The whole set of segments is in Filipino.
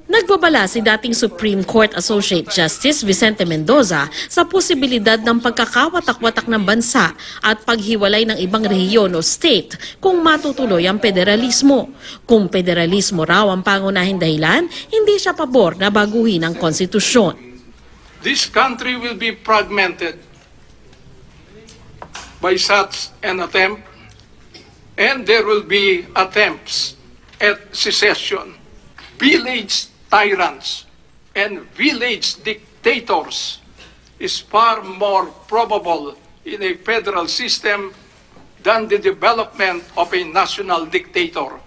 Nagbabala si dating Supreme Court Associate Justice Vicente Mendoza sa posibilidad ng pagkakawatak-watak ng bansa at paghiwalay ng ibang rehiyon o state kung matutuloy ang federalismo. Kung federalismo raw ang pangunahing dahilan, hindi siya pabor na baguhin ang konstitusyon. This country will be fragmented by such an attempt, and there will be attempts at secession. Village tyrants and village dictators is far more probable in a federal system than the development of a national dictator.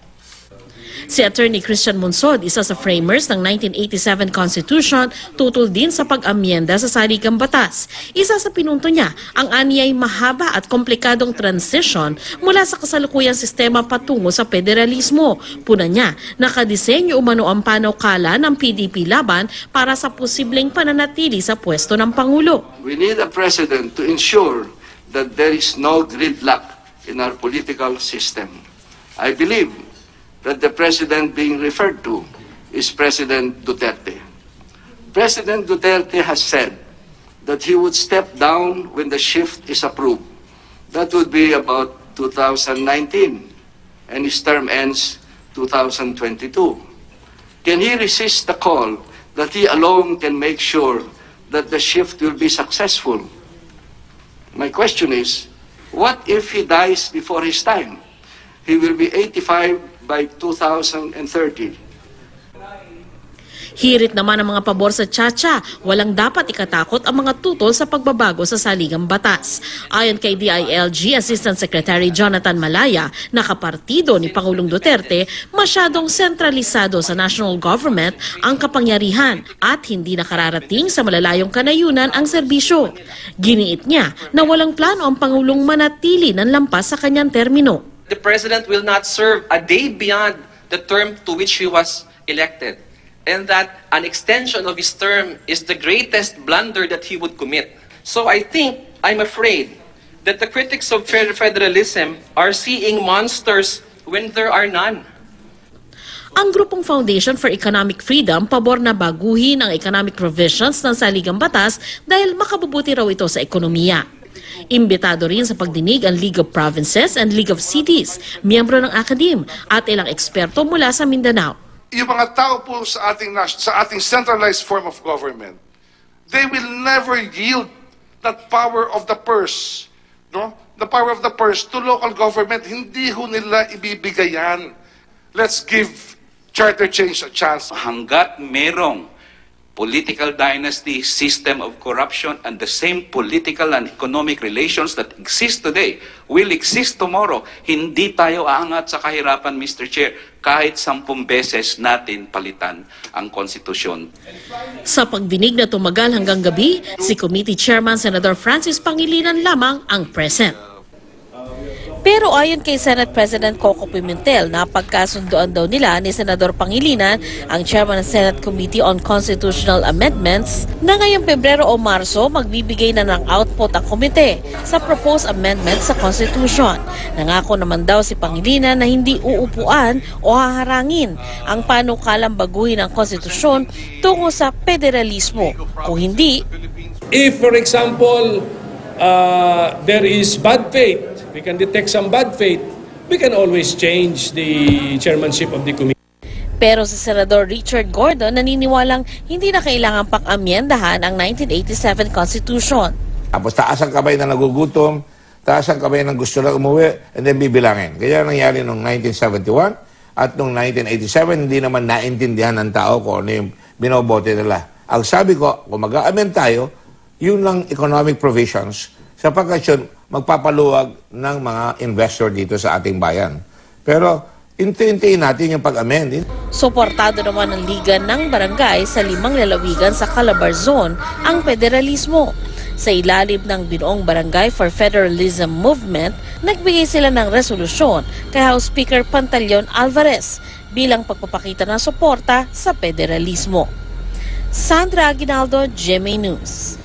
Si Attorney Christian Monsod, isa sa framers ng 1987 Constitution, tutol din sa pag-amyenda sa saligang batas. Isa sa pinunto niya, ang aniyay mahaba at komplikadong transition mula sa kasalukuyang sistema patungo sa federalismo. Puna niya, nakadisenyo umano ang panukala ng PDP laban para sa posibleng pananatili sa pwesto ng Pangulo. We need a president to ensure that there is no gridlock in our political system. I believe that the president being referred to is President Duterte. President Duterte has said that he would step down when the shift is approved. That would be about 2019, and his term ends 2022. Can he resist the call that he alone can make sure that the shift will be successful? My question is, what if he dies before his time? He will be 85 by 2030. Hirit naman ang mga pabor sa Chacha, walang dapat ikatakot ang mga tutol sa pagbabago sa saligang batas. Ayon kay DILG Assistant Secretary Jonathan Malaya, nakapartido ni Pangulong Duterte, masyadong sentralisado sa national government ang kapangyarihan at hindi nakararating sa malalayong kanayunan ang serbisyo. Giniit niya na walang plano ang Pangulong manatili ng lampas sa kanyang termino. The president will not serve a day beyond the term to which he was elected, and that an extension of his term is the greatest blunder that he would commit. So I'm afraid that the critics of federalism are seeing monsters when there are none. Ang grupong Foundation for Economic Freedom pabor na baguhin ang economic provisions ng saligang batas dahil makabubuti raw ito sa ekonomiya. Imbitado rin sa pagdinig ang League of Provinces and League of Cities, miyembro ng ACADIM at ilang eksperto mula sa Mindanao. Yung mga tao po sa ating centralized form of government, they will never yield that power of the purse, no? The power of the purse to local government. Hindi ho nila ibibigay yan. Let's give charter change a chance. Hanggat merong political dynasty, system of corruption, and the same political and economic relations that exist today will exist tomorrow. Hindi tayo aangat sa kahirapan, Mr. Chair, kahit 10 beses natin palitan ang konstitusyon. Sa pagdinig na tumagal hanggang gabi, si Committee Chairman Senator Francis Pangilinan lamang ang present. Pero ayon kay Senate President Coco Pimentel, napagkasunduan daw nila ni Senador Pangilinan, ang Chairman ng Senate Committee on Constitutional Amendments, na ngayong Pebrero o Marso magbibigay na ng output ang komite sa proposed amendments sa Constitution. Nangako naman daw si Pangilinan na hindi uupuan o haharangin ang panukalang baguhin ang konstitusyon tungo sa federalismo. Kung hindi, if for example there is bad faith, we can detect some bad faith, we can always change the chairmanship of the committee. Pero si Senador Richard Gordon naniniwalang hindi na kailangan pang-amyendahan ang 1987 Constitution. Tapos taas ang kamay na nagugutom, taas ang kamay na gusto na umuwi, and then bibilangin. Kaya nangyari noong 1971 at noong 1987, hindi naman naintindihan ng tao kung ano yung binobote nila. Ang sabi ko, kung mag-a-amend tayo, yun lang economic provisions, sapagkat yun magpapaluwag ng mga investor dito sa ating bayan. Pero inti-intiin natin yung pag-amend. Suportado naman ng Liga ng Barangay sa 5 lalawigan sa Calabar Zone ang federalismo. Sa ilalim ng Binuong Barangay for Federalism Movement, nagbigay sila ng resolusyon kay House Speaker Pantaleon Alvarez bilang pagpapakita ng suporta sa federalismo. Sandra Aguinaldo, GMA News.